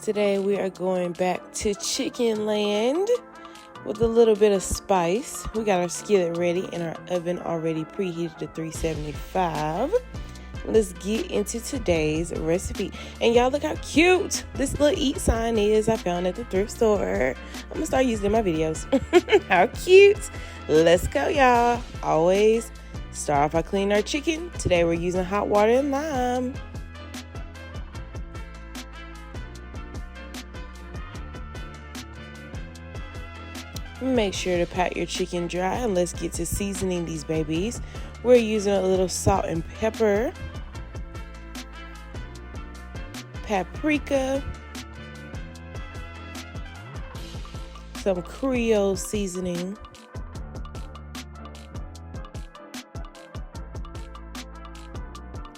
Today we are going back to chicken land with a little bit of spice. We got our skillet ready and our oven already preheated to 375. Let's get into today's recipe. And y'all, look how cute this little eat sign is I found at the thrift store. I'm gonna start using it in my videos. How cute. Let's go, y'all. Always start off by cleaning our chicken. Today we're using hot water and lime. Make sure to pat your chicken dry, and let's get to seasoning these babies. We're using a little salt and pepper, paprika, some Creole seasoning,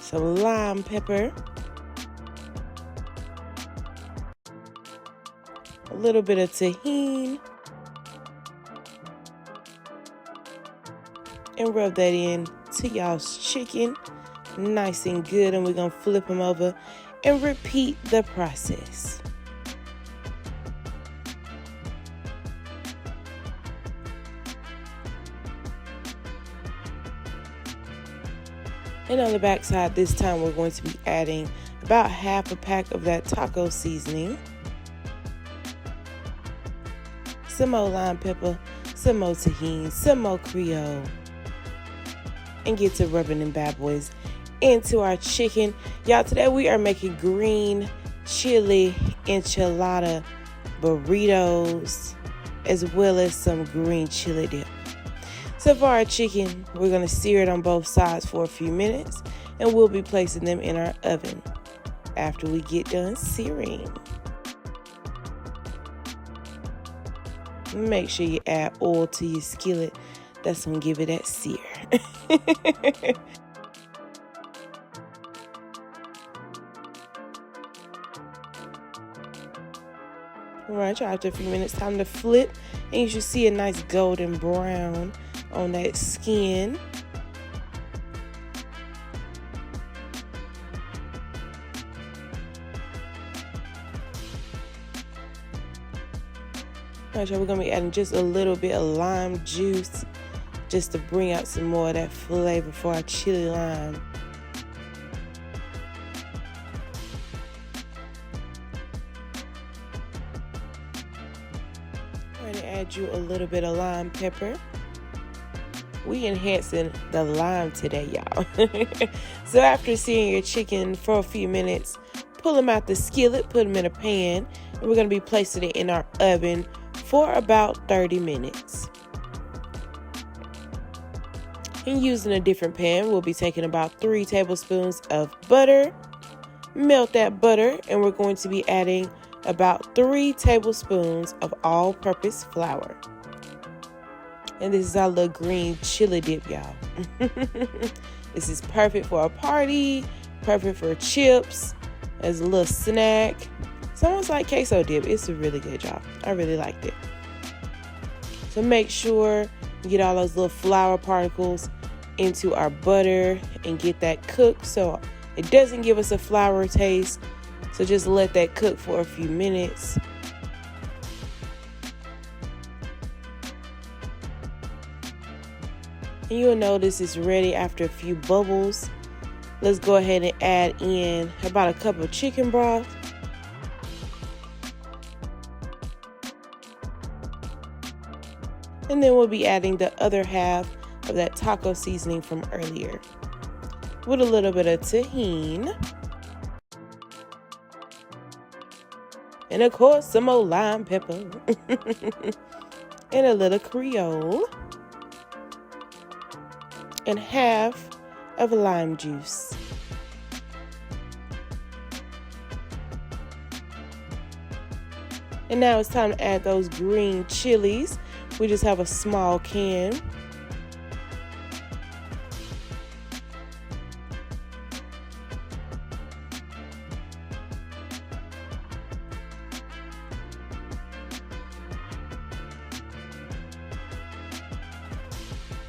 some lime pepper, a little bit of Tajin, and rub that in to y'all's chicken nice and good, and we're gonna flip them over and repeat the process. And on the back side this time we're going to be adding about half a pack of that taco seasoning, some more lime pepper, some more Tajin, some more Creole, and get to rubbing them bad boys into our chicken. Y'all, today we are making green chili enchilada burritos, as well as some green chili dip. So for our chicken, we're going to sear it on both sides for a few minutes, and we'll be placing them in our oven after we get done searing. Make sure you add oil to your skillet. That's going to give it that sear. Alright, after a few minutes, time to flip, and you should see a nice golden brown on that skin. Alright, we're going to be adding just a little bit of lime juice just to bring out some more of that flavor for our chili lime. I'm going to add you a little bit of lime pepper. We enhancing the lime today, y'all. So after searing your chicken for a few minutes, pull them out the skillet, put them in a pan, and we're going to be placing it in our oven for about 30 minutes. And using a different pan, we'll be taking about 3 tablespoons of butter. Melt that butter, and we're going to be adding about 3 tablespoons of all-purpose flour. And this is our little green chili dip, y'all. This is perfect for a party, perfect for chips, as a little snack. It's almost like queso dip. It's a really good job. I really liked it. So make sure you get all those little flour particles into our butter and get that cooked so it doesn't give us a flour taste. So just let that cook for a few minutes. And you'll notice it's ready after a few bubbles. Let's go ahead and add in about a cup of chicken broth. And then we'll be adding the other half of that taco seasoning from earlier with a little bit of Tajin. And of course, some more lime pepper. And a little Creole. And half of lime juice. And now it's time to add those green chilies. We just have a small can.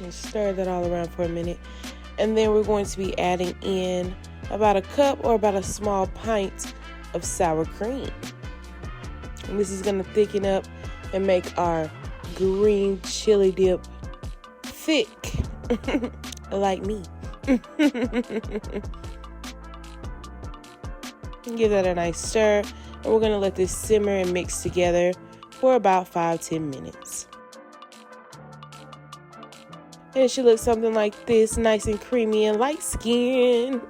And stir that all around for a minute. And then we're going to be adding in about a cup or about a small pint of sour cream. And this is going to thicken up and make our green chili dip thick, like me. Give that a nice stir, and we're going to let this simmer and mix together for about 5-10 minutes. And it should look something like this, nice and creamy and light skin.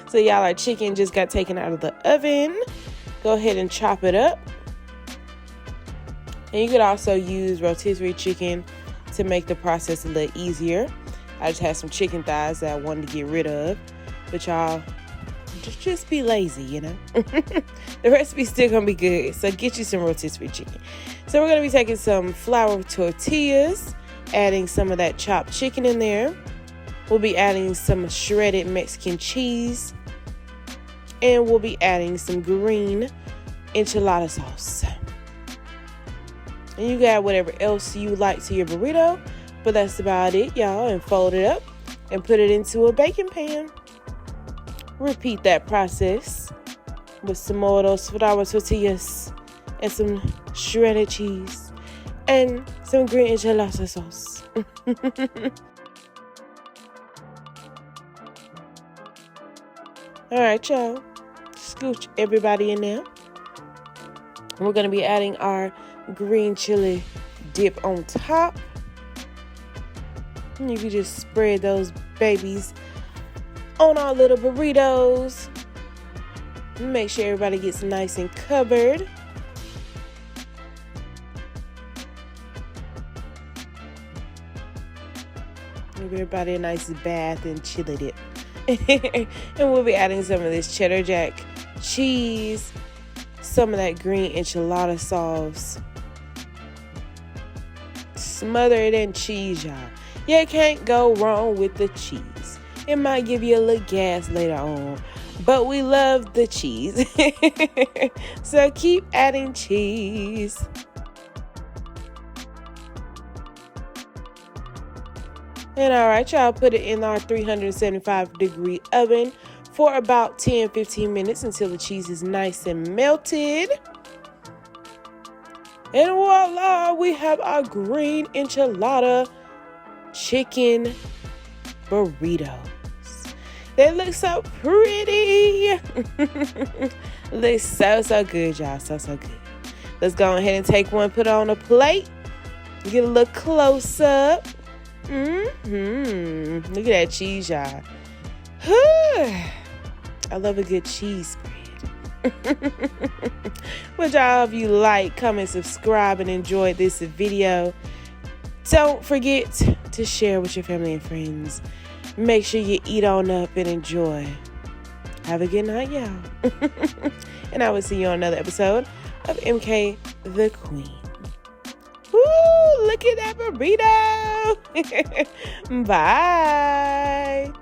So y'all, our chicken just got taken out of the oven. Go ahead and chop it up. And you could also use rotisserie chicken to make the process a little easier. I just had some chicken thighs that I wanted to get rid of. But y'all, just be lazy, you know. The recipe's still gonna be good, so get you some rotisserie chicken. So we're gonna be taking some flour tortillas, adding some of that chopped chicken in there. We'll be adding some shredded Mexican cheese, and we'll be adding some green enchilada sauce. And you got whatever else you like to your burrito, but that's about it, y'all. And fold it up and put it into a baking pan. Repeat that process with some more of those flour tortillas and some shredded cheese and some green enchilada sauce. All right, y'all. Scooch everybody in there. We're going to be adding our green chili dip on top. And you can just spread those babies on our little burritos. Make sure everybody gets nice and covered. Give everybody a nice bath in chili dip. And we'll be adding some of this cheddar jack cheese, some of that green enchilada sauce. Smother it in cheese, y'all. You can't go wrong with the cheese. It might give you a little gas later on, but we love the cheese. So keep adding cheese. And all right, y'all, put it in our 375-degree oven for about 10-15 minutes until the cheese is nice and melted. And voila, we have our green enchilada chicken burritos. They look so pretty. Looks so good, y'all. So good. Let's go ahead and take one, put it on a plate. Get a little close up. Look at that cheese, y'all. I love a good cheese spread. Would y'all, if you like, comment, subscribe, and enjoy this video, don't forget to share with your family and friends. Make sure you eat on up and enjoy. Have a good night, y'all. And I will see you on another episode of MK the Queen. Woo! Look at that burrito. Bye.